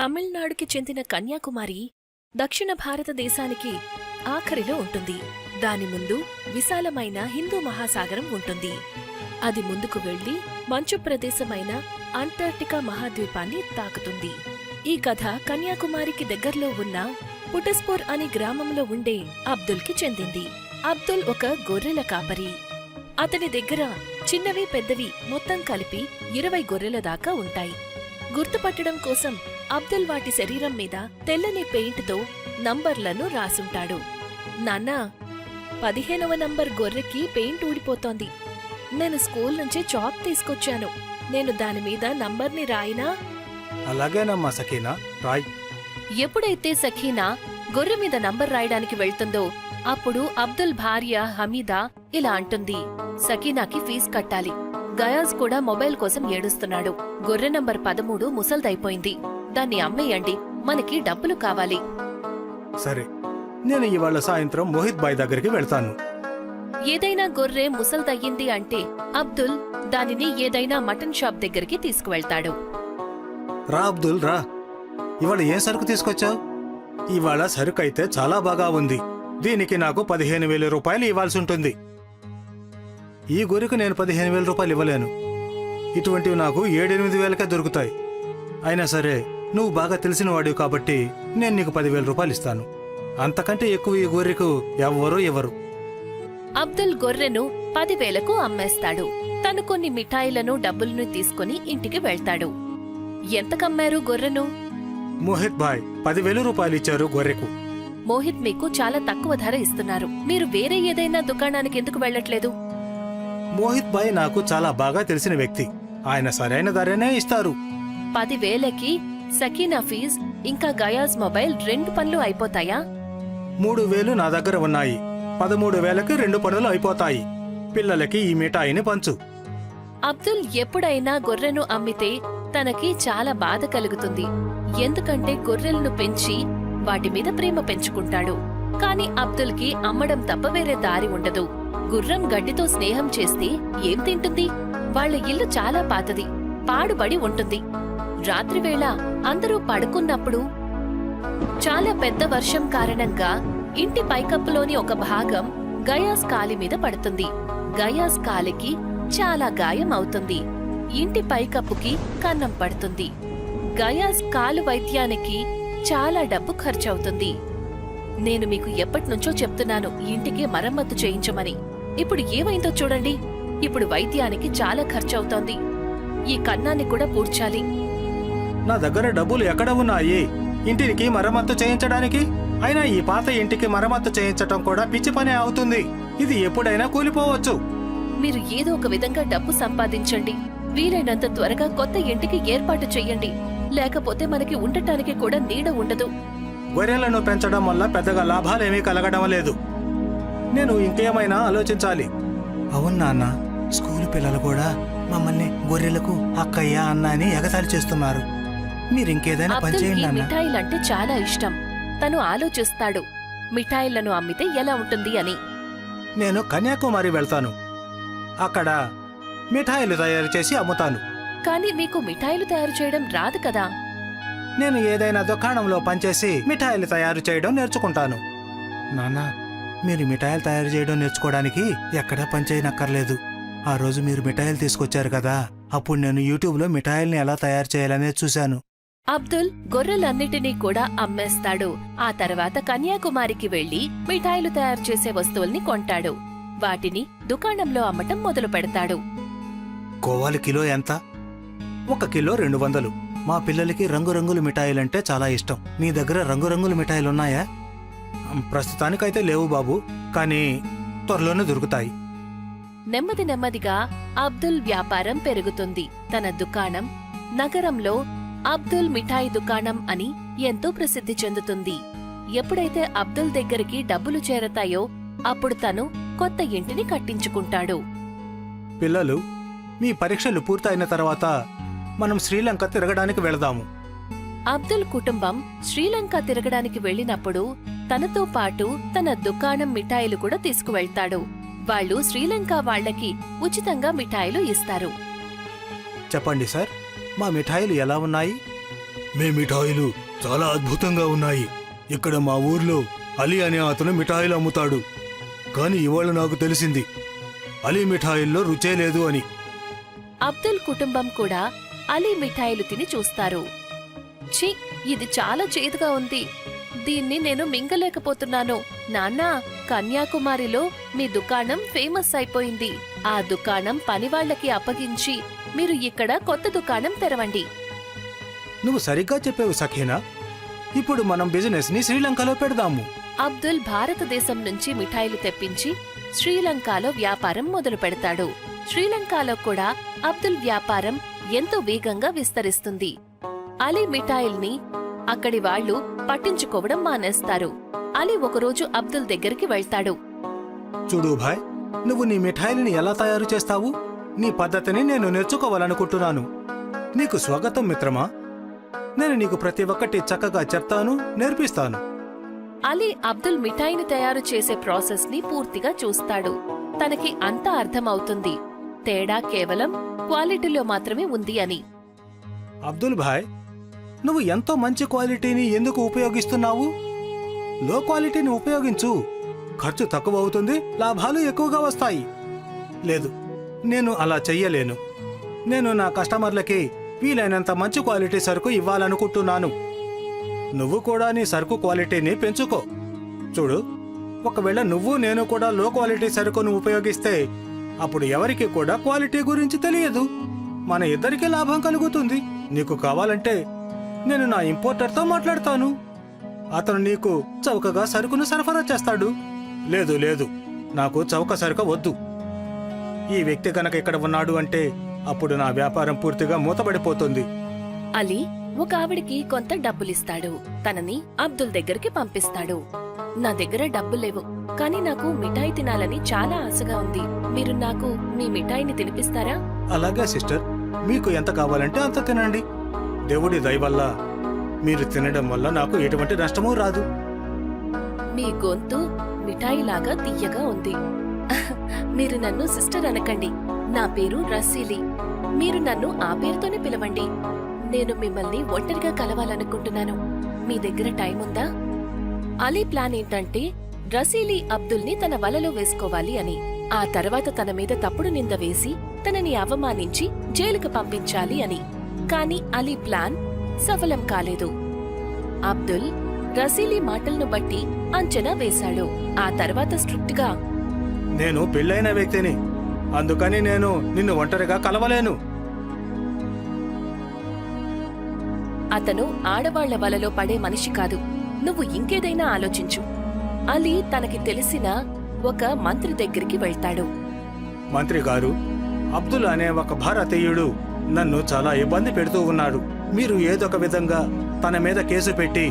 తమిళనాడుకి చెందిన కన్యాకుమారి దక్షిణ భారతదేశానికి ఆఖరిలో ఉంటుంది. దాని ముందు విశాలమైన హిందూ మహాసాగరం ఉంటుంది. అది ముందుకు వెళ్లి మంచు ప్రదేశమైన అంటార్క్టికా మహాద్వీపాన్ని తాకుతుంది. ఈ కథ కన్యాకుమారికి దగ్గర్లో ఉన్న పుటస్పూర్ అనే గ్రామంలో ఉండే అబ్దుల్కి చెందింది. అబ్దుల్ ఒక గొర్రెల కాపరి. అతని దగ్గర చిన్నవి పెద్దవి మొత్తం కలిపి 20 గొర్రెల దాకా ఉంటాయి. గుర్తుపట్టడం కోసం అబ్దుల్ వాటి శరీరం మీద తెల్లని పెయింట్తో నంబర్లను రాసుంటాడు. నాన్నా, 15వ నంబర్ గొర్రెకి పెయింట్ ఊడిపోతోంది. నేను స్కూల్ నుంచి చాక్ తీసుకొచ్చాను. నేను దానిమీద నంబర్ని రాయినా? అలాగేనమ్మా సకీనా, రాయ్. ఎప్పుడైతే సఖీనా గొర్రె మీద నంబర్ రాయడానికి వెళ్తుందో అప్పుడు అబ్దుల్ భార్య హమీదా ఇలా అంటుంది, సకీనాకి ఫీజు కట్టాలి. గయాజ్ కూడా మొబైల్ కోసం ఏడుస్తున్నాడు. గొర్రె నంబర్ 13 ముసల్దైపోయింది. దాన్ని అమ్మేయండి, మనకి డబ్బులు కావాలి. సరే, నేను ఇవాళ సాయంత్రం మోహిత్ బాయ్ దగ్గరికి వెళ్తాను. ఏదైనా గొర్రె ముసల్దయ్యింది అంటే అబ్దుల్ దానిని ఏదైనా మటన్ షాప్ దగ్గరికి తీసుకువెళ్తాడు. రా అబ్దుల్, రా. ఇవాళ ఏం సరుకు తీసుకొచ్చావు? ఇవాళ సరుకు అయితే చాలా బాగా ఉంది. దీనికి నాకు 15,000 రూపాయలు ఇవ్వాల్సి ఉంటుంది. ఈ గొర్రెకు నేను 15,000 రూపాయలు ఇవ్వలేను. ఇటువంటివి నాకు 7-8 వేలకే దొరుకుతాయి. అయినా సరే, నువ్వు బాగా తెలిసిన వాడివి కాబట్టి నేను నీకు 10,000 రూపాయలు ఇస్తాను. అంతకంటే ఎక్కువ ఈ గొర్రెకు ఎవ్వరూ ఇవ్వరు. అబ్దుల్ గొర్రెను 10,000కు అమ్మేస్తాడు. తను కొన్ని మిఠాయిలను డబ్బులను తీసుకుని ఇంటికి వెళ్తాడు. ఎంతకమ్మారు గొర్రెను? మోహిత్ బాయ్ 10,000 రూపాయలు ఇచ్చారు గొర్రెకు. మోహిత్ మీకు చాలా తక్కువ ధర ఇస్తున్నారు. మీరు వేరే ఏదైనా దుకాణానికి ఎందుకు వెళ్లట్లేదు? మోహిత్ బాయ్ నాకు చాలా బాగా తెలిసిన వ్యక్తి. ఆయన సరైన ధరనే ఇస్తారు. 10,000కి సకీనా ఫీజ్ ఇంకా గయాజ్ మొబైల్ 2 పనులు అయిపోతాయా? 3,000 నా దగ్గర ఉన్నాయి. 13,000కి 2 పనులు అయిపోతాయి. పిల్లలకి ఈ మిఠాయిని పంచు. అబ్దుల్ ఎప్పుడైనా గొర్రెను అమ్మితే తనకి చాలా బాధ కలుగుతుంది. ఎందుకంటే గొర్రెలను పెంచి వాటి మీద ప్రేమ పెంచుకుంటాడు. కాని అబ్దుల్కి అమ్మడం తప్ప వేరే దారి ఉండదు. గుర్రం గడ్డితో స్నేహం చేస్తే ఏం తింటుంది? వాళ్ల ఇల్లు చాలా పాతది, పాడుబడి ఉంటుంది. రాత్రివేళ అందరూ పడుకున్నప్పుడు చాలా పెద్ద వర్షం కారణంగా ఇంటి పైకప్పులోని ఒక భాగం గయాజ్ కాలి మీద పడుతుంది. గయాజ్ కాలికి చాలా గాయం అవుతుంది. ఇంటి పైకప్పుకి కన్నం పడుతుంది. గయాజ్ కాలు వైద్యానికి చాలా డబ్బు ఖర్చవుతుంది. నేను మీకు ఎప్పటినుంచో చెప్తున్నాను ఇంటికి మరమ్మతు చేయించమని. ఇప్పుడు ఏమైందో చూడండి. ఇప్పుడు వైద్యానికి చాలా ఖర్చవుతోంది. ఈ కన్నాన్ని కూడా పూడ్చాలి. నా దగ్గర డబ్బులు ఎక్కడ ఉన్నాయి ఇంటికి మరమ్మత్తు చేయించడానికి? అయినా ఈ పాత ఇంటికి మరమ్మత్తు చేయించటం కూడా పిచ్చి పనే అవుతుంది. ఇది ఎప్పుడైనా కూలిపోవచ్చు. మీరు ఏదో ఒక విధంగా డబ్బు సంపాదించండి. వీలైనంత త్వరగా కొత్త ఇంటికి ఏర్పాటు చెయ్యండి. లేకపోతే మనకి ఉండటానికి కూడా నీడ ఉండదు. గొర్రెలను పెంచడం వల్ల పెద్దగా లాభాలేమీ కలగడం లేదు. నేను ఇంకేమైనా ఆలోచించాలి. అవును నాన్న, స్కూలు పిల్లలు కూడా మమ్మల్ని గొర్రెలకు అక్కయ్య అన్న అని ఎగతాళి చేస్తున్నారు. మీరింకేదైనా పని చేయండి నాన్న. మిఠాయిలంటే చాలా ఇష్టం. తను ఆలోచిస్తాడు, మిఠాయిలను అమ్మితే ఎలా ఉంటుంది అని. నేను కన్యాకుమారి వెళ్తాను. అక్కడ మిఠాయిలు తయారు చేసి అమ్ముతాను. కానీ మీకు మిఠాయిలు తయారు చేయడం రాదు కదా? నేను ఏదైనా దుకాణంలో పనిచేసి మిఠాయిలు తయారు చేయడం నేర్చుకుంటాను. నాన్నా, మీరు మిఠాయిలు తయారు చేయడం నేర్చుకోవడానికి ఎక్కడా పనిచేయనక్కర్లేదు. ఆ రోజు మీరు మిఠాయిలు తీసుకొచ్చారు కదా, అప్పుడు నేను యూట్యూబ్లో మిఠాయిల్ని ఎలా తయారు చేయాలనేది చూశాను. అబ్దుల్ గొర్రెలన్నిటినీ కూడా అమ్మేస్తాడు. ఆ తర్వాత కన్యాకుమారికి వెళ్లి మిఠాయిలు తయారు చేసే వస్తువుల్ని కొంటాడు. వాటిని దుకాణంలో అమ్మటం మొదలు పెడతాడు. కోవాలు కిలో ఎంత? 1 కిలో 200. మా పిల్లలకి రంగురంగుల మిఠాయిలంటే చాలా ఇష్టం. నీ దగ్గర రంగురంగుల మిఠాయిలున్నాయా? ప్రస్తుతానికైతే లేవు బాబు, కానీ త్వరలోనే దొరుకుతాయి. నెమ్మది నెమ్మదిగా అబ్దుల్ వ్యాపారం పెరుగుతుంది. తన దుకాణం నగరంలో అబ్దుల్ మిఠాయి దుకాణం అని ఎంతో ప్రసిద్ధి చెందుతుంది. ఎప్పుడైతే అబ్దుల్ దగ్గరికి డబ్బులు చేరతాయో అప్పుడు తను కొత్త ఇంటిని కట్టించుకుంటాడు. పిల్లలు, మీ పరీక్షలు పూర్తయిన తర్వాత మనం శ్రీలంక తిరగడానికి వెళదాము. అబ్దుల్ కుటుంబం శ్రీలంక తిరగడానికి వెళ్లినప్పుడు తనతో పాటు తన దుకాణం మిఠాయిలు కూడా తీసుకువెళ్తాడు. వాళ్ళు శ్రీలంక వాళ్లకి ఉచితంగా మిఠాయిలు ఇస్తారు. చెప్పండి సార్, మా మిఠాయిలు ఎలా ఉన్నాయి? మీ మిఠాయిలు చాలా అద్భుతంగా ఉన్నాయి. ఇక్కడ మా ఊర్లో అలీ అనే అతను మిఠాయిలు అమ్ముతాడు. కానీ ఇవాళ నాకు తెలిసింది అలీ మిఠాయిల్లో రుచే లేదు అని. అబ్దుల్ కుటుంబం కూడా అలీ మిఠాయిలు తిని చూస్తారు. ఛీ, ఇది చాలా చేదుగా ఉంది. దీన్ని నేను మింగలేకపోతున్నాను. నాన్నా, కన్యాకుమారిలో మీ దుకాణం ఫేమస్ అయిపోయింది. ఆ దుకాణం పనివాళ్లకి అప్పగించి మీరు ఇక్కడ కొత్త దుకాణం తెరవండి. నువ్వు సరిగ్గా చెప్పావు సఖీనా. ఇప్పుడు మనం బిజినెస్ ని శ్రీలంకలో పెడదాము. అబ్దుల్ భారతదేశం నుంచి మిఠాయిలు తెప్పించి శ్రీలంకలో వ్యాపారం మొదలు పెడతాడు. శ్రీలంకలో కూడా అబ్దుల్ వ్యాపారం ఎంతో వేగంగా విస్తరిస్తుంది. అలీ మిఠాయిల్ని అక్కడి వాళ్లు పట్టించుకోవడం మానేస్తారు. అలీ ఒకరోజు అబ్దుల్ దగ్గరికి వెళ్తాడు. చూడు భాయ్, నువ్వు నీ మిఠాయిలని ఎలా తయారు చేస్తావు? నీ పద్ధతిని నేను నేర్చుకోవాలనుకుంటున్నాను. నీకు స్వాగతం మిత్రమా. నేను నీకు ప్రతి ఒక్కటి చక్కగా చెప్తాను, నేర్పిస్తాను. అలీ అబ్దుల్ మిఠాయిని తయారు చేసే ప్రాసెస్ ని పూర్తిగా చూస్తాడు. తనకి అంతా అర్థమవుతుంది. తేడా కేవలం క్వాలిటీలో మాత్రమే ఉంది అని. అబ్దుల్ భాయ్, నువ్వు ఎంతో మంచి క్వాలిటీని ఎందుకు ఉపయోగిస్తున్నావు? లో క్వాలిటీని ఉపయోగించు. ఖర్చు తక్కువ అవుతుంది, లాభాలు ఎక్కువగా వస్తాయి. లేదు, నేను అలా చెయ్యలేను. నేను నా కస్టమర్లకి వీలైనంత మంచి క్వాలిటీ సరుకు ఇవ్వాలనుకుంటున్నాను. నువ్వు కూడా నీ సరుకు క్వాలిటీని పెంచుకో. చూడు, ఒకవేళ నువ్వు నేను కూడా లో క్వాలిటీ సరుకును ఉపయోగిస్తే అప్పుడు ఎవరికి కూడా క్వాలిటీ గురించి తెలియదు. మన ఇద్దరికీ లాభం కలుగుతుంది. నీకు కావాలంటే నేను నా ఇంపోర్టర్తో మాట్లాడతాను. అతను నీకు చౌకగా సరుకును సరఫరా చేస్తాడు. లేదు లేదు, నాకు చౌక సరుకు వద్దు. ఈ వ్యక్తి కనుక ఇక్కడ ఉన్నాడు అంటే అప్పుడు నా వ్యాపారం పూర్తిగా మూతబడిపోతుంది. అలీ ఒక ఆవిడికి కొంత డబ్బులిస్తాడు. తనని అబ్దుల్ దగ్గరికి పంపిస్తాడు. నా దగ్గర డబ్బులేవు, కానీ నాకు మిఠాయి తినాలని చాలా ఆశగా ఉంది. మీరు నాకు మీ మిఠాయిని తినిపిస్తారా? అలాగే సిస్టర్, మీకు ఎంత కావాలంటే అంత తినండి. దేవుడి దయ వల్ల మీరు తినడం వల్ల నాకు ఎటువంటి నష్టమూ రాదు. మీ గొంతు మిఠాయిలాగా తియ్యగా ఉంది. మీరు నన్ను సిస్టర్ అనకండి. నా పేరు రసీలి. మీరు నన్ను ఆ పేరుతోనే పిలవండి. నేను మిమ్మల్ని ఒంటరిగా కలవాలనుకుంటున్నాను. మీ దగ్గర టైం ఉందా? అలీ ప్లాన్ ఏంటంటే రసీలి అబ్దుల్ని తన వలలో వేసుకోవాలి అని. ఆ తర్వాత తన మీద తప్పుడు నింద వేసి తనని అవమానించి జైలుకు పంపించాలి అని. కాని అలీ ప్లాన్ సఫలం కాలేదు. అబ్దుల్ రసీలి మాటలను బట్టి అంచనా వేశాడు. ఆ తర్వాత స్ట్రిక్ట్ గా, నేను పెళ్ళైన వ్యక్తిని, అందుకని నేను నిన్ను ఒంటరిగా కలవలేను. అతను ఆడవాళ్ల వలలో పడే మనిషి కాదు. నువ్వు ఇంకేదైనా ఆలోచించు. అలీ తనకి తెలిసిన ఒక మంత్రి దగ్గరికి వెళ్తాడు. మంత్రి గారు, అబ్దుల్ అనే ఒక భారతీయుడు నన్ను చాలా ఇబ్బంది పెడుతూ ఉన్నాడు. మీరు ఏదొక విధంగా తన మీద కేసు పెట్టి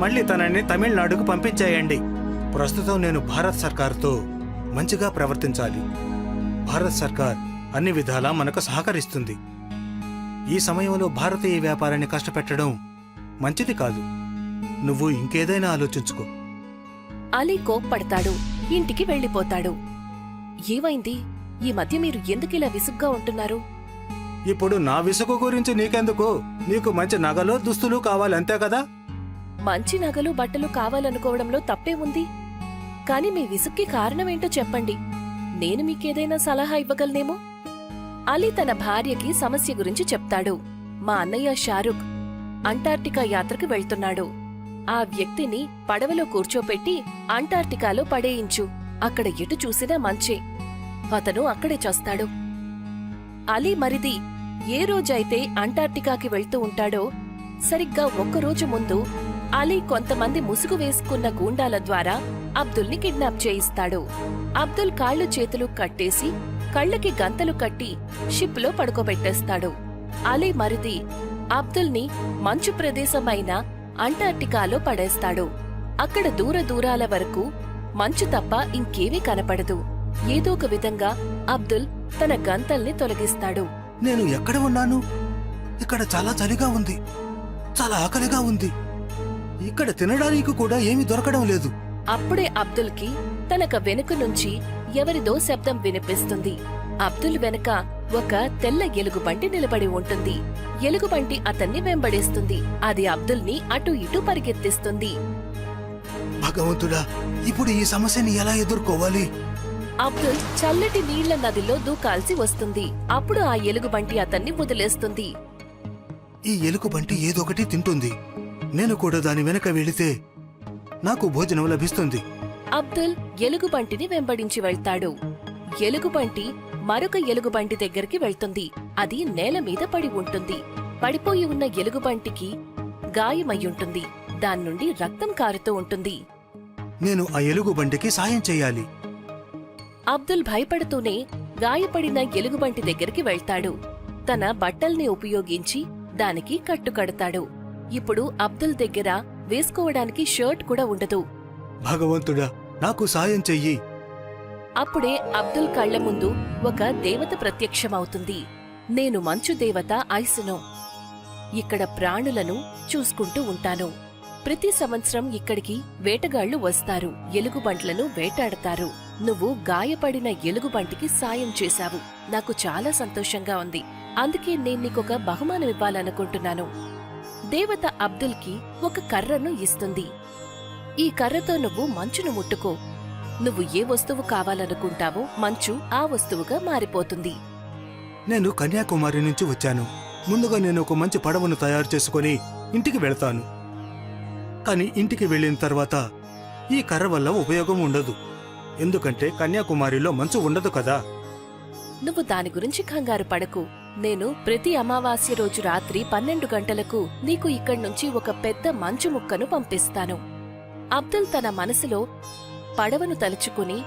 మళ్ళీ తనని తమిళనాడుకు పంపించేయండి. ప్రస్తుతం నేను భారత్ సర్కార్తో మంచిగా ప్రవర్తించాలి. భారత్ సర్కార్ అన్ని విధాలా మనకు సహకరిస్తుంది. ఈ సమయంలో భారతీయ వ్యాపారాన్ని కష్టపెట్టడం మంచిది కాదు. నువ్వు ఇంకేదైనా ఆలోచించుకో. అలీ కోప్పడతాడు. ఇంటికి వెళ్లిపోతాడు. ఏమైంది? ఈ మధ్య మీరు ఎందుకిలా విసుగ్గా ఉంటున్నారు? ఇప్పుడు నా విసుగు గురించి నీకెందుకు? నీకు మంచి నగలు దుస్తులు కావాలంతే కదా. మంచి నగలు బట్టలు కావాలనుకోవడంలో తప్పే ఉంది. కాని మీ విసుక్కి కారణమేంటో చెప్పండి. నేను మీకేదైనా సలహా ఇవ్వగలనేమో. అలీ తన భార్యకి సమస్య గురించి చెప్తాడు. మా అన్నయ్య షారుఖ్ అంటార్టికా యాత్రకు వెళ్తున్నాడు. ఆ వ్యక్తిని పడవలో కూర్చోపెట్టి అంటార్టికాలో పడేయించు. అక్కడ ఎటు చూసినా మంచే. అతను అక్కడే చస్తాడు. అలీ మరిది ఏ రోజైతే అంటార్టికాకి వెళ్తూ ఉంటాడో సరిగ్గా ఒక్కరోజు ముందు అలీ కొంతమంది ముసుగు వేసుకున్న గూండాల ద్వారా అబ్దుల్ని కిడ్నాప్ చేయిస్తాడు. అబ్దుల్ కాళ్ళు చేతులు కట్టేసి కళ్ళకి గంతలు కట్టి షిప్లో పడుకోబెట్టేస్తాడు. అలీ మరిది అబ్దుల్ని మంచు ప్రదేశమైన అంటార్టికాలో పడేస్తాడు. అక్కడ దూర దూరాల వరకు మంచు తప్ప ఇంకేమీ కనపడదు. ఏదో ఒక విధంగా అబ్దుల్ తన గంతల్ని తొలగిస్తాడు. నేను ఎక్కడ ఉన్నాను? ఇక్కడ చాలా చలిగా ఉంది, చాలా ఆకలిగా ఉంది. ఇక్కడ తినడానికి కూడా ఏమీ దొరకడం లేదు. అప్పుడే అబ్దుల్కి తనక వెనుక నుంచి ఎవరిదో శబ్దం వినిపిస్తుంది. అబ్దుల్ వెనుక ఒక తెల్ల ఎలుగుబంటి నిలబడి ఉంటుంది. ఎలుగుబంటి అతన్ని వెంబడిస్తుంది. అది అబ్దుల్ని అటు ఇటు పరిగెత్తిస్తుంది. భగవంతుడా, ఇప్పుడు ఈ సమస్యని ఎలా ఎదుర్కోవాలి? అబ్దుల్ చల్లటి నీళ్ల నదిలో దూకాల్సి వస్తుంది. అప్పుడు ఆ ఎలుగుబంటి అతన్ని వదిలేస్తుంది. ఈ ఎలుగుబంటి ఏదొకటి తింటుంది. నేను కూడా దాని వెనక వెళితే నాకు భోజనం లభిస్తుంది. అబ్దుల్ ఎలుగుబంటిని వెంబడించి వెళ్తాడు. ఎలుగుబంటి మరొక ఎలుగుబంటి దగ్గరికి వెళ్తుంది. అది నేల మీద పడి ఉంటుంది. పడిపోయి ఉన్న ఎలుగుబంటికి గాయమయ్యుంటుంది. దాన్నుండి రక్తం కారుతూ ఉంటుంది. నేను ఆ ఎలుగుబంటికి సాయం చెయ్యాలి. అబ్దుల్ భయపడుతూనే గాయపడిన ఎలుగుబంటి దగ్గరికి వెళ్తాడు. తన బట్టల్ని ఉపయోగించి దానికి కట్టుకడతాడు. ఇప్పుడు అబ్దుల్ దగ్గర వేసుకోవడానికి షర్ట్ కూడా ఉండదు. భగవంతుడా, నాకు సాయం చెయ్యి. అప్పుడే అబ్దుల్ కళ్ల ముందు ఒక దేవత ప్రత్యక్షమవుతుంది. నేను మంచు దేవత ఐసును. ఇక్కడ ప్రాణులను చూసుకుంటూ ఉంటాను. ప్రతి సంవత్సరం ఇక్కడికి వేటగాళ్లు వస్తారు. ఎలుగుబంట్లను వేటాడతారు. నువ్వు గాయపడిన ఎలుగుబంటికి సాయం చేశావు. నాకు చాలా సంతోషంగా ఉంది. అందుకే నేను నీకొక బహుమానం ఇవ్వాలనుకుంటున్నాను. దేవత అబ్దుల్కి ఒక కర్రను ఇస్తుంది. ఈ కర్రతో నువ్వు మంచును ముట్టుకో. నువ్వు ఏ వస్తువు కావాలనుకుంటావో మంచు ఆ వస్తువుగా మారిపోతుంది. నేను కన్యాకుమారి నుంచి వచ్చాను. ముందుగా నేను ఒక మంచి పడవను తయారు చేసుకుని ఇంటికి వెళ్తాను. కాని ఇంటికి వెళ్ళిన తర్వాత ఈ కర్ర వల్ల ఉపయోగం ఉండదు. ఎందుకంటే కన్యాకుమారిలో మంచు ఉండదు కదా. నువ్వు దాని గురించి కంగారు పడకు. నేను ప్రతి అమావాస్య రోజు రాత్రి 12 గంటలకు నీకు ఇక్కడ్నుంచి ఒక పెద్ద మంచు ముక్కను పంపిస్తాను. అబ్దుల్ తన మనసులో పడవను తలుచుకుని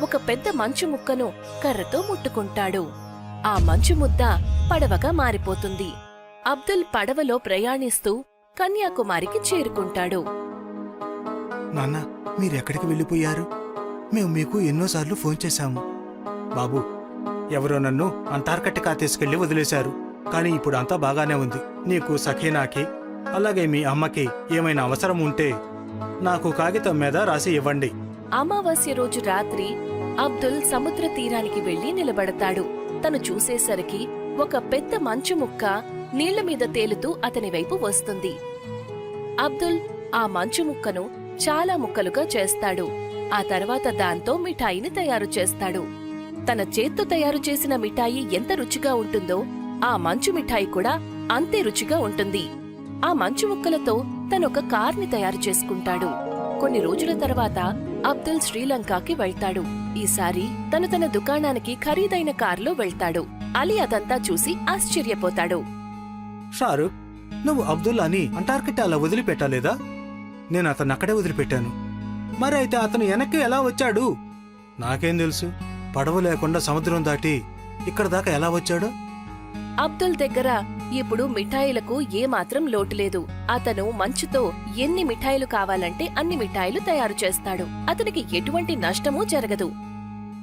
ఒక పెద్ద మంచు ముక్కను కర్రతో ముట్టుకుంటాడు. ఆ మంచు ముద్ద పడవగా మారిపోతుంది. అబ్దుల్ పడవలో ప్రయాణిస్తూ కన్యాకుమారికి చేరుకుంటాడు. నాన్న, మీరెక్కడికి వెళ్ళిపోయారు? మేము మీకు ఎన్నోసార్లు ఫోన్ చేశాము. బాబు, ఎవరో నన్ను అంటార్కటికా తీసుకెళ్లి వదిలేశారు. కాని ఇప్పుడు అంతా బాగానే ఉంది. నీకు, సఖీనాకి, అలాగే మీ అమ్మకి ఏమైనా అవసరం ఉంటే నాకు కాగితం మీద రాసి ఇవ్వండి. అమావాస్య రోజు రాత్రి అబ్దుల్ సముద్ర తీరానికి వెళ్లి నిలబడతాడు. తను చూసేసరికి ఒక పెద్ద మంచు ముక్క నీళ్ల మీద తేలుతూ అతని వైపు వస్తుంది. అబ్దుల్ ఆ మంచు ముక్కను చాలా ముక్కలుగా చేస్తాడు. ఆ తర్వాత దాంతో మిఠాయిని తయారు చేస్తాడు. తన చేత్తో తయారు చేసిన మిఠాయి ఎంత రుచిగా ఉంటుందో ఆ మంచు మిఠాయి కూడా అంతే రుచిగా ఉంటుంది. ఆ మంచు ముక్కలతో తనొక కార్ని తయారు చేసుకుంటాడు. కొన్ని రోజుల తర్వాత అబ్దుల్ శ్రీలంకకి వెళ్తాడు. ఈసారి తన దుకాణానికి ఖరీదైన కారులో వెళ్తాడు. అలీ అదంతా చూసి ఆశ్చర్యపోతాడు. షారుఖ్, నువ్వు అబ్దుల్లాని అంటార్కిటాలో వదిలిపెట్టలేదా? నేను అతను అక్కడే వదిలిపెట్టాను. మరి అయితే అతను వెనక్కి ఎలా వచ్చాడు? నాకేం తెలుసు. పడవ లేకుండా సముద్రం దాటి ఇక్కడ దాకా ఎలా వచ్చాడో? అబ్దుల్ దగ్గర ఇప్పుడు మిఠాయిలకు ఏమాత్రం లోటు లేదు. అతను మంచుతో ఎన్ని మిఠాయిలు కావాలంటే అన్ని మిఠాయిలు తయారు చేస్తాడు. అతనికి ఎటువంటి నష్టమూ జరగదు.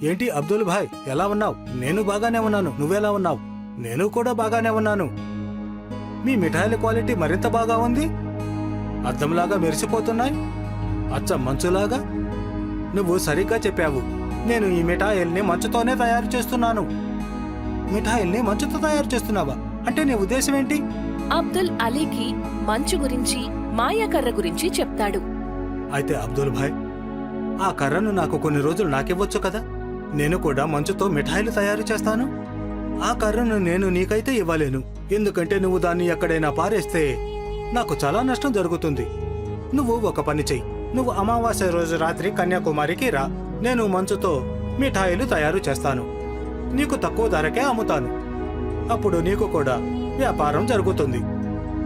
ఏంటి అబ్దుల్ భాయ్, ఎలా ఉన్నావు? నేను బాగానే ఉన్నాను. నువ్వెలా ఉన్నావు? నేను కూడా బాగానే ఉన్నాను. మీ మిఠాయిల క్వాలిటీ మరింత బాగా ఉంది. అద్దంలాగా మెరిసిపోతున్నాయి, అచ్చం మంచులాగా. నువ్వు సరిగ్గా చెప్పావు. నేను ఈ మిఠాయిల్ని మంచుతోనే తయారు చేస్తున్నాను. మిఠాయిల్ని మంచుతో తయారు చేస్తున్నావా? అంటే నీ ఉద్దేశం ఏంటి? అబ్దుల్ అలీకి మంచు గురించి, మాయాకర్ర గురించి చెప్తాడు. అయితే అబ్దుల్ భాయ్, ఆ కర్రను నాకు కొన్ని రోజులు నాకివ్వచ్చు కదా? నేను కూడా మంచుతో మిఠాయిలు తయారు చేస్తాను. ఆ కర్రను నేను నీకైతే ఇవ్వలేను. ఎందుకంటే నువ్వు దాన్ని ఎక్కడైనా పారేస్తే నాకు చాలా నష్టం జరుగుతుంది. నువ్వు ఒక పని చెయ్యి. నువ్వు అమావాస్య రోజు రాత్రి కన్యాకుమారికి రా. నేను మంచుతో మిఠాయిలు తయారు చేస్తాను. నీకు తక్కువ ధరకే అమ్ముతాను. అప్పుడు నీకు కూడా వ్యాపారం జరుగుతుంది.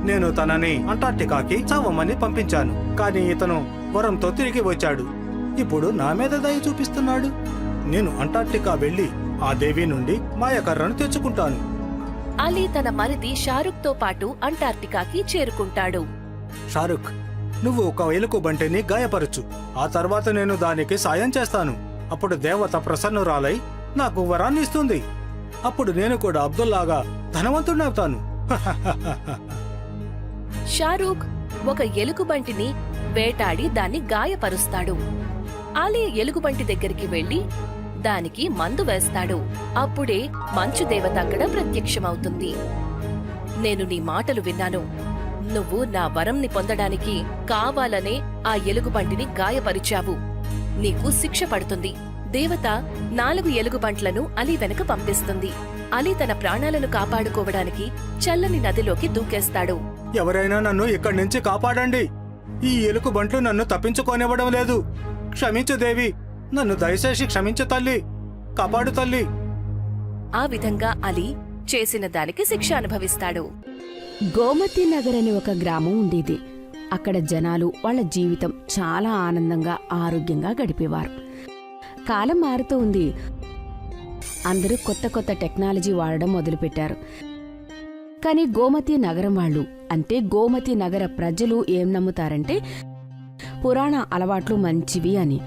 నేను తనని అంటార్టికాకి చావమని పంపించాను. కానీ ఇతను వరంతో తిరిగి వచ్చాడు. ఇప్పుడు నా మీద దయ చూపిస్తున్నాడు. నేను అంటార్టికా వెళ్లి ఆ దేవి నుండి మాయకర్రను తెచ్చుకుంటాను. అలీ తన మరిది షారుఖ్ తో పాటు అంటార్టికాకి చేరుకుంటాడు. షారుఖ్, నువ్వు ఒక ఎలుగుబంటిని గాయపరచు. ఆ తర్వాత నేను దానికి సాయం చేస్తాను. అప్పుడు దేవత ప్రసన్నురాలై నాకు వరాన్ని ఇస్తుంది. అప్పుడు నేను కూడా అబ్దుల్లాగా ధనవంతుడవుతాను. షారూఖ్ ఒక ఎలుగుబంటిని వేటాడి దాన్ని గాయపరుస్తాడు. అలీ ఎలుగుబంటి దగ్గరికి వెళ్లి దానికి మందు వేస్తాడు. అప్పుడే మంచు దేవత అక్కడ ప్రత్యక్షమవుతుంది. నేను నీ మాటలు విన్నాను. నువ్వు నా వరంని పొందడానికి కావాలనే ఆ ఎలుగుబంటిని గాయపరిచావు. నీకు శిక్ష పడుతుంది. దేవత 4 ఎలుగుబంట్లను అలీ వెనక పంపిస్తుంది. అలీ తన ప్రాణాలను కాపాడుకోవడానికి చల్లని నదిలోకి దూకేస్తాడు. ఎవరైనా నన్ను ఇక్కడి నుంచి కాపాడండి. ఈ ఎలుకబంట్లు నన్ను తప్పించుకోనివ్వడం లేదు. క్షమించు దేవి, నన్ను దయచేసి క్షమించు తల్లి, కాపాడు తల్లి. ఆ విధంగా అలీ చేసిన దానికి శిక్ష అనుభవిస్తాడు. గోమతి నగర్ అనే ఒక గ్రామం ఉండేది. అక్కడ జనాలు వాళ్ళ జీవితం చాలా ఆనందంగా ఆరోగ్యంగా గడిపేవారు. కాలం మారుతూ ఉంది. అందరూ కొత్త కొత్త టెక్నాలజీ వాడడం మొదలుపెట్టారు. కానీ గోమతి నగరం వాళ్ళు, అంటే గోమతి నగర ప్రజలు ఏం నమ్ముతారంటే పురాణ అలవాట్లు మంచివి అని,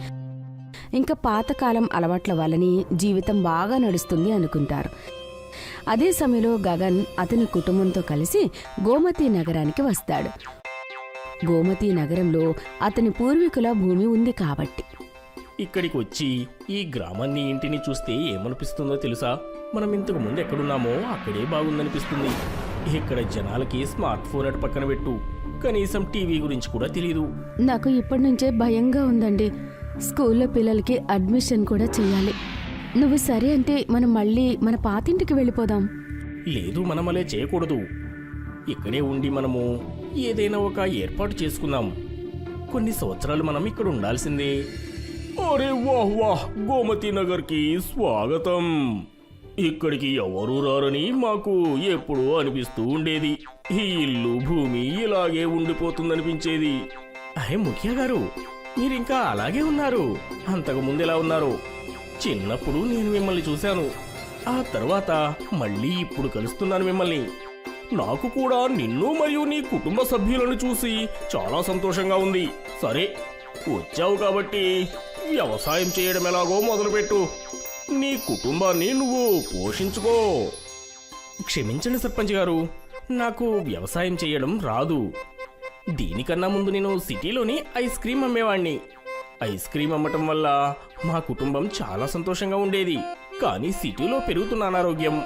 ఇంకా పాతకాలం అలవాట్ల వల్లని జీవితం బాగా నడుస్తుంది అనుకుంటారు. అదే సమయంలో గగన్ అతని కుటుంబంతో కలిసి గోమతి నగరానికి వస్తాడు. గోమతి నగరంలో అతని పూర్వీకుల భూమి ఉంది కాబట్టి. ఇక్కడికి వచ్చి ఈ గ్రామాన్ని ఇంటిని చూస్తే ఏమనిపిస్తుందో తెలుసా? మనం ఇంతకు ముందు ఎక్కడున్నామో అక్కడే బాగుందనిపిస్తుంది. ఇక్కడ జనాలకి స్మార్ట్ ఫోన్ అటు పక్కన పెట్టు, కనీసం టీవీ గురించి కూడా తెలీదు. నాకు ఇప్పటి నుంచే భయంగా ఉందండి. స్కూల్లో పిల్లలకి అడ్మిషన్ కూడా చెయ్యాలి. నువ్వు సరే అంటే మనం మళ్ళీ మన పాతింటికి వెళ్ళిపోదాం. లేదు, మనం అలా చేయకూడదు. ఇక్కడే ఉండి మనము ఏదైనా ఒక ఏర్పాటు చేసుకుందాం. కొన్ని సంవత్సరాలు మనం ఇక్కడ ఉండాల్సిందే. అరే వాహ్ వాహ్, గోమతి నగర్కి స్వాగతం. ఇక్కడికి ఎవరూ రారని మాకు ఎప్పుడూ అనిపిస్తూ ఉండేది. ఈ ఇల్లు భూమి ఇలాగే ఉండిపోతుందనిపించేది. అరే ముఖ్య గారు, మీరింకా అలాగే ఉన్నారు. అంతకు ముందు ఎలా ఉన్నారు? చిన్నప్పుడు నేను మిమ్మల్ని చూశాను. ఆ తర్వాత మళ్ళీ ఇప్పుడు కలుస్తున్నాను మిమ్మల్ని. నాకు కూడా నిన్ను మరియు నీ కుటుంబ సభ్యులను చూసి చాలా సంతోషంగా ఉంది. సరే, వచ్చావు కాబట్టి వ్యవసాయం చేయడం ఎలాగో మొదలుపెట్టు. నీ కుటుంబాన్ని నువ్వు పోషించుకో. క్షమించండి సర్పంచ్ గారు, నాకు వ్యవసాయం చేయడం రాదు. దీనికన్నా ముందు నేను సిటీలోని ఐస్ క్రీమ్ అమ్మేవాణ్ణి. ఐస్ క్రీమ్ అమ్మటం వల్ల మా కుటుంబం చాలా సంతోషంగా ఉండేది. కానీ సిటీలో పెరుగుతున్న అనారోగ్యం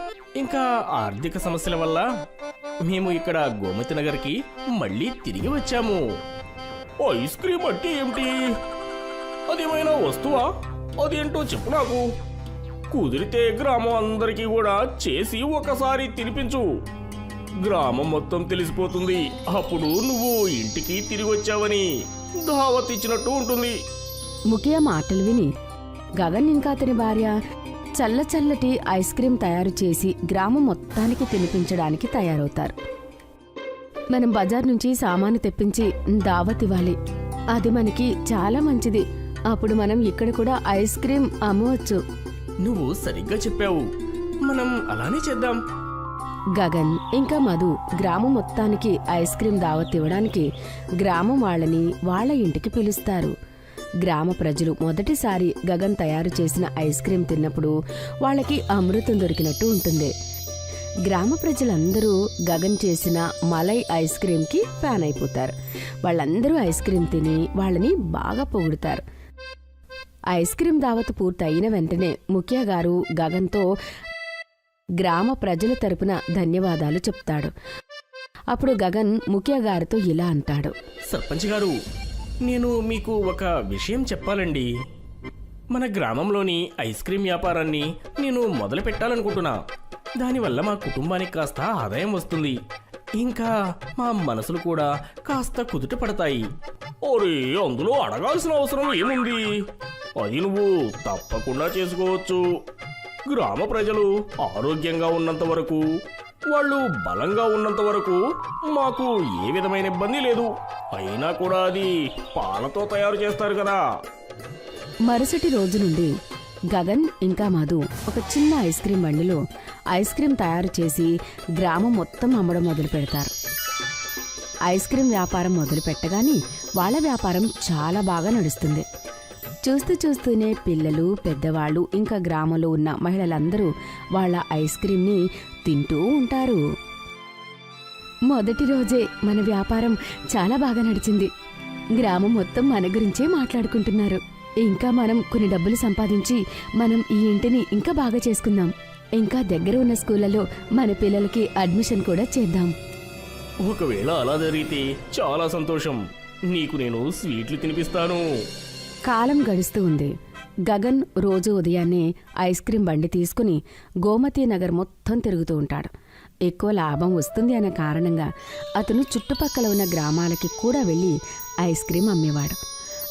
ఇంకా ఆర్థిక సమస్యల వల్ల మేము ఇక్కడ గోమతి నగర్కి మళ్ళీ తిరిగి వచ్చాము. ఐస్ క్రీమ్ అంటే ఏమిటి? అదేమైనా వస్తువా? అదేంటో చెప్పు నాకు. కుదిరితే గ్రామం అందరికీ కూడా చేసి ఒకసారి తినిపించు. గ్రామం మొత్తం తెలిసిపోతుంది. అప్పుడు నువ్వు ఇంటికి తిరిగి వచ్చావని దావత్ ఇచ్చినట్టు ఉంటుంది. ముఖ్య మాటలు విని గగన్ ఇంకా అతని భార్య చల్ల చల్లటి ఐస్ క్రీం తయారు చేసి గ్రామం మొత్తానికి తినిపించడానికి తయారవుతారు. మనం బజార్ నుంచి సామాను తెప్పించి దావత్ ఇవ్వాలి. అది మనకి చాలా మంచిది. అప్పుడు మనం ఇక్కడ కూడా ఐస్ క్రీం అమ్మవచ్చు. నువ్వు సరిగ్గా చెప్పావు. మనం అలానే చేద్దాం. గగన్ ఇంకా మధు గ్రామం మొత్తానికి ఐస్ క్రీం దావత్ ఇవ్వడానికి గ్రామం వాళ్ళని వాళ్ళ ఇంటికి పిలుస్తారు. గ్రామ ప్రజలు మొదటిసారి గగన్ తయారు చేసిన ఐస్ క్రీం తిన్నప్పుడు వాళ్ళకి అమృతం దొరికినట్టు ఉంటుంది. గ్రామ ప్రజలందరూ గగన్ చేసిన మలై ఐస్ క్రీంకి ఫ్యాన్ అయిపోతారు. వాళ్ళందరూ ఐస్ క్రీం తిని వాళ్ళని బాగా పొగుడుతారు. ఐస్ క్రీం దావత్ పూర్తయిన వెంటనే ముఖ్య గారు గగన్తో గ్రామ ప్రజల తరపున ధన్యవాదాలు చెప్తాడు. అప్పుడు గగన్ ముఖ్య గారితో ఇలా అంటాడు. సర్పంచ్ గారు, నేను మీకు ఒక విషయం చెప్పాలండి. మన గ్రామంలోని ఐస్ క్రీం వ్యాపారాన్ని నేను మొదలు పెట్టాలనుకుంటున్నా. దానివల్ల మా కుటుంబానికి కాస్త ఆదాయం వస్తుంది. ఇంకా మా మనసులు కూడా కాస్త కుదుట పడతాయి. ఒరే, అందులో అడగాల్సిన అవసరం ఏముంది? అది నువ్వు తప్పకుండా చేసుకోవచ్చు. గ్రామ ప్రజలు ఆరోగ్యంగా ఉన్నంత వరకు, వాళ్ళు బలంగా ఉన్నంత వరకు మాకు ఏ విధమైన ఇబ్బంది లేదు. అయినా కూడా అది పాలతో తయారు చేస్తారు కదా. మరుసటి రోజు నుండి గగన్ ఇంకా మధు ఒక చిన్న ఐస్ క్రీం బండిలో ఐస్ క్రీం తయారు చేసి గ్రామం మొత్తం అమ్మడం మొదలు పెడతారు. ఐస్ క్రీం వ్యాపారం మొదలు పెట్టగానే వాళ్ళ వ్యాపారం చాలా బాగా నడుస్తుంది. చూస్తూ చూస్తూనే పిల్లలు, పెద్దవాళ్ళు ఇంకా గ్రామంలో ఉన్న మహిళలందరూ వాళ్ళ ఐస్ క్రీంని తింటూ ఉంటారు. మొదటి రోజే మన వ్యాపారం చాలా బాగా నడిచింది. గ్రామం మొత్తం మన గురించే మాట్లాడుకుంటున్నారు. ఇంకా మనం కొన్ని డబ్బులు సంపాదించి మనం ఈ ఇంటిని ఇంకా బాగా చేసుకుందాం. ఇంకా దగ్గర ఉన్న స్కూళ్ళలో మన పిల్లలకి అడ్మిషన్ కూడా చేద్దాం. ఒకవేళ అలా జరిగితే చాలా సంతోషం. నీకు నేను స్వీట్లు తినిపిస్తాను. కాలం గడుస్తూ ఉంది. గగన్ రోజు ఉదయాన్నే ఐస్ క్రీం బండి తీసుకుని గోమతీ నగర్ మొత్తం తిరుగుతూ ఉంటాడు. ఎక్కువ లాభం వస్తుంది అనే కారణంగా అతను చుట్టుపక్కల ఉన్న గ్రామాలకి కూడా వెళ్ళి ఐస్ క్రీం అమ్మేవాడు.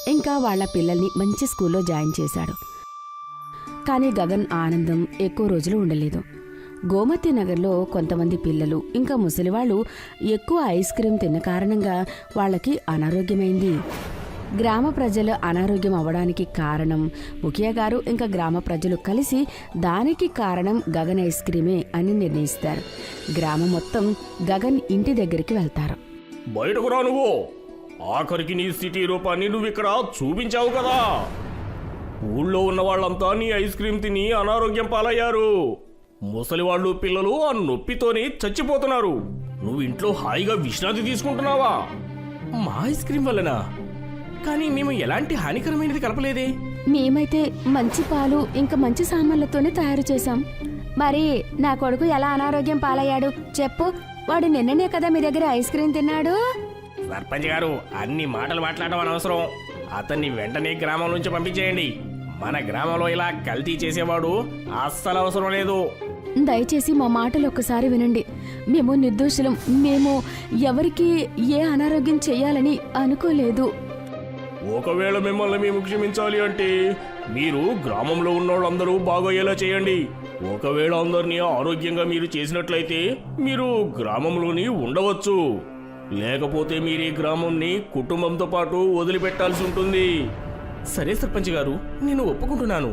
ఇంకా వాళ్ళ పిల్లల్ని మంచి స్కూల్లో జాయిన్ చేశాడు. కానీ గగన్ ఆనందం ఎక్కువ రోజులు ఉండలేదు. గోమతీ నగర్లో కొంతమంది పిల్లలు ఇంకా ముసలివాళ్ళు ఎక్కువ ఐస్ క్రీం తిన్న కారణంగా వాళ్ళకి అనారోగ్యమైంది. గ్రామ ప్రజలు అనారోగ్యం అవ్వడానికి కారణం ముఖియా గారు ఇంకా గ్రామ ప్రజలు కలిసి దానికి కారణం గగన్ ఐస్ క్రీమే అని నిర్ణయిస్తారు. గ్రామం మొత్తం గగన్ ఇంటి దగ్గరికి వెళ్తారు. బయటకు రా నువ్వు. ఆఖరికి నీ సిటీ రూపాన్ని నువ్వు ఇక్కడ చూపించావు కదా. ఊళ్ళో ఉన్న వాళ్ళంతా నీ ఐస్ క్రీం తిని అనారోగ్యం పాలయ్యారు. ముసలివాళ్ళు పిల్లలు ఆ నొప్పితోని చచ్చిపోతున్నారు. నువ్వు ఇంట్లో హాయిగా విశ్రాంతి తీసుకుంటున్నావా? మా ఐస్ క్రీం వల్లనా? కానీ మేము ఎలాంటి హానికరమైనది కలపలేదే. మేమైతే మంచి పాలు ఇంకా మంచి సామాన్లతోనే తయారు చేశాం. మరి నా కొడుకు ఎలా అనారోగ్యం పాలయ్యాడు చెప్పు. వాడు నిన్ననే కదా మీ దగ్గర ఐస్ క్రీం తిన్నాడు. సర్పంచ్ గారు, అన్ని మాటలు మాట్లాడడం అనవసరం. అతన్ని వెంటనే గ్రామం నుంచి పంపించేయండి. మన గ్రామంలో ఇలా కల్తీ చేసేవాడు అస్సలు అవసరం లేదు. దయచేసి మా మాటలు ఒక్కసారి వినండి. మేము నిర్దోషులం. మేము ఎవరికి ఏ అనారోగ్యం చేయాలని అనుకోలేదు. ఒకవేళ మిమ్మల్ని మేము క్షమించాలి అంటే మీరు గ్రామంలో ఉన్న వాళ్ళందరూ బాగోయేలా చేయండి. ఒకవేళ అందరినీ ఆరోగ్యంగా మీరు చేసినట్లయితే మీరు గ్రామంలోని ఉండవచ్చు. లేకపోతే మీరు ఈ గ్రామంని కుటుంబంతో పాటు వదిలిపెట్టాల్సి ఉంటుంది. సరే సర్పంచ్ గారు, నేను ఒప్పుకుంటున్నాను.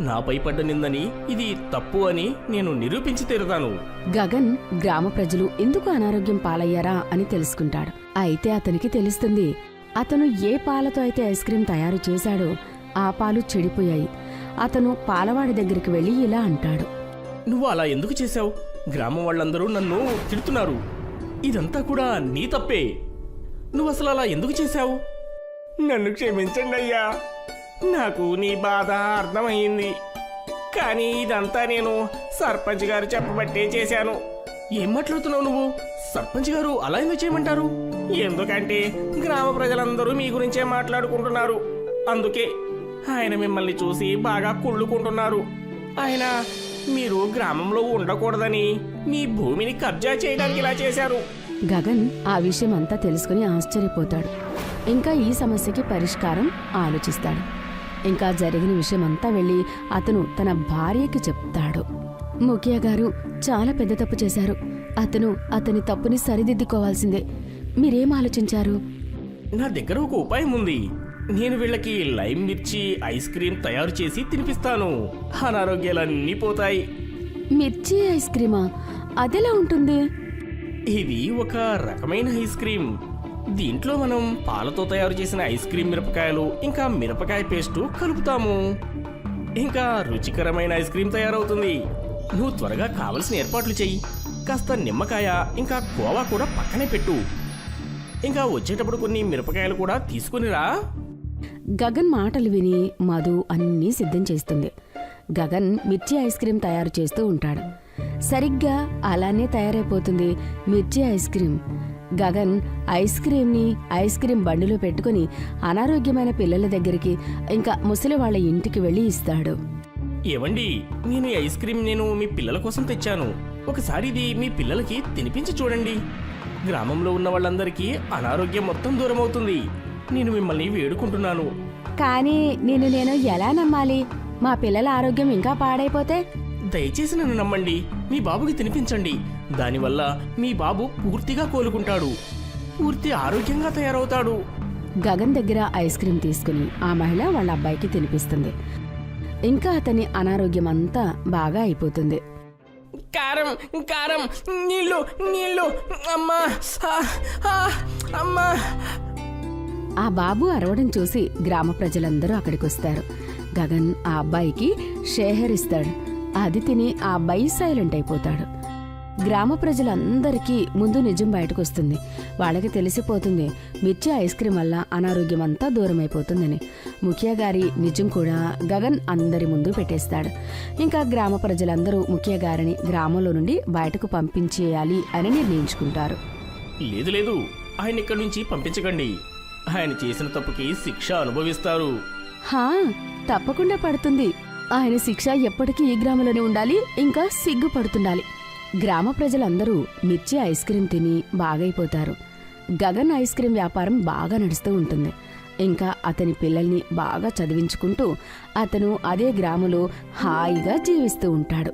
నాపై పడ్డ నిందని ఇది తప్పు అని నేను నిరూపించి తీరుతాను. గగన్ గ్రామ ప్రజలు ఎందుకు అనారోగ్యం పాలయ్యారా అని తెలుసుకుంటాడు. అయితే అతనికి తెలుస్తుంది, అతను ఏ పాలతో అయితే ఐస్ క్రీం తయారు చేశాడో ఆ పాలు చెడిపోయాయి. అతను పాలవాడి దగ్గరికి వెళ్ళి ఇలా అంటాడు. నువ్వు అలా ఎందుకు చేశావు? గ్రామం వాళ్ళందరూ నన్ను తిడుతున్నారు. ఇదంతా కూడా నీ తప్పే. నువ్వు అసలు అలా ఎందుకు చేశావు? నన్ను క్షమించండి అయ్యా. నాకు నీ బాధ అర్థమైంది. కానీ ఇదంతా నేను సర్పంచ్ గారు చెప్పబట్టే చేశాను. ఏం మాట్లాడుతున్నావు నువ్వు? సర్పంచ్ గారు అలా ఎందుకు చేయమంటారు? ఎందుకంటే గ్రామ ప్రజలందరూ మీ గురించే మాట్లాడుకుంటున్నారు. అందుకే ఆయన మిమ్మల్ని చూసి బాగా కుళ్ళుకుంటున్నారు. ఆయన మీరు గ్రామంలో ఉండకూడదని మీ భూమిని కబ్జా చేయడానికి ఇలా చేశారు. గగన్ ఆ విషయం అంతా తెలుసుకుని ఆశ్చర్యపోతాడు. ఇంకా ఈ సమస్యకి పరిష్కారం ఆలోచిస్తాడు. ఇంకా జరిగిన విషయం అంతా వెళ్ళి అతను తన భార్యకి చెప్తాడు. ముఖియా గారు చాలా పెద్ద తప్పు చేశారు. అతని తప్పుని సరిదిద్దుకోవాల్సిందే. మీరేం ఆలోచించారు? నా దగ్గర ఒక ఉపాయం ఉంది. నేను వీళ్ళకి లైమ్ మిర్చి ఐస్ క్రీం తయారు చేసి తినిపిస్తాను. అనారోగ్యాలన్నీ పోతాయి. మిర్చి ఐస్ క్రీమా? అదెలా ఉంటుంది? ఇది ఒక రకమైన ఐస్ క్రీం. దీంట్లో మనం పాలతో తయారు చేసిన ఐస్ క్రీం మిరపకాయలు ఇంకా మిరపకాయ పేస్టు కలుపుతాము. ఇంకా రుచికరమైన ఐస్ క్రీం తయారవుతుంది. నువ్వు త్వరగా కావలసిన ఏర్పాట్లు చెయ్యి. కాస్త నిమ్మకాయ ఇంకా కోవా కూడా పక్కనే పెట్టు. ఇంకా వచ్చేటప్పుడు కొన్ని మిరపకాయలు కూడా తీసుకునిరా. గగన్ మాటలు విని మధు అన్నీ సిద్ధం చేస్తుంది. గగన్ మిర్చి ఐస్ క్రీం తయారు చేస్తూ ఉంటాడు. సరిగ్గా అలానే తయారైపోతుంది మిర్చి ఐస్ క్రీం. గగన్ ఐస్ క్రీంని ఐస్ క్రీం బండిలో పెట్టుకుని అనారోగ్యమైన పిల్లల దగ్గరికి ఇంకా ముసలి వాళ్ళ ఇంటికి వెళ్ళి ఇస్తాడు. ఏవండి, నేను ఈ ఐస్ క్రీం మీ పిల్లల కోసం తెచ్చాను. ఒకసారి ఇది మీ పిల్లలకి తినిపించి చూడండి. గ్రామంలో ఉన్న వాళ్ళందరికీ అనారోగ్యం మొత్తం దూరం అవుతుంది. నేను మిమ్మల్ని వేడుకుంటున్నాను. కానీ నేను ఎలా నమ్మాలి? మా పిల్లల ఆరోగ్యం ఇంకా పాడైపోతే? దయచేసి నన్ను నమ్మండి. మీ బాబుకి తినిపించండి. దానివల్ల మీ బాబు పూర్తిగా కోలుకుంటాడు. పూర్తి ఆరోగ్యంగా తయారవుతాడు. గగన్ దగ్గర ఐస్ క్రీం తీసుకుని ఆ మహిళ వాళ్ళ అబ్బాయికి తినిపిస్తుంది. ఇంకా అతని అనారోగ్యం అంతా బాగా అయిపోతుంది. కారం కారం, నీళ్ళు నీళ్ళు, అమ్మా అమ్మా. ఆ బాబు అరవడం చూసి గ్రామ ప్రజలందరూ అక్కడికొస్తారు. గగన్ ఆ అబ్బాయికి షేహర్ ఇస్తాడు. అది తిని ఆ అబ్బాయి సైలెంట్ అయిపోతాడు. గ్రామ ప్రజలందరికీ ముందు నిజం బయటకొస్తుంది. వాళ్ళకి తెలిసిపోతుంది మిర్చి ఐస్ క్రీం వల్ల అనారోగ్యం అంతా దూరమైపోతుందని. ముఖియా గారి నిజం కూడా గగన్ అందరి ముందు పెట్టేస్తాడు. ఇంకా గ్రామ ప్రజలందరూ ముఖియా గారిని గ్రామంలో నుండి బయటకు పంపించేయాలి అని నిర్ణయించుకుంటారు. లేదు లేదు, ఆయన ఇక్కడి నుంచి పంపించకండి. ఆయన చేసిన తప్పుకి శిక్ష అనుభవిస్తారు. హా, తప్పకుండా పడుతుంది. ఆయన శిక్ష ఎప్పటికీ ఈ గ్రామంలోనే ఉండాలి, ఇంకా సిగ్గుపడుతుండాలి. గ్రామ ప్రజలందరూ మిర్చి ఐస్ క్రీం తిని బాగైపోతారు. గగన్ ఐస్ క్రీం వ్యాపారం బాగా నడుస్తూ ఉంటుంది. ఇంకా అతని పిల్లల్ని బాగా చదివించుకుంటూ అతను అదే గ్రామంలో హాయిగా జీవిస్తూ ఉంటాడు.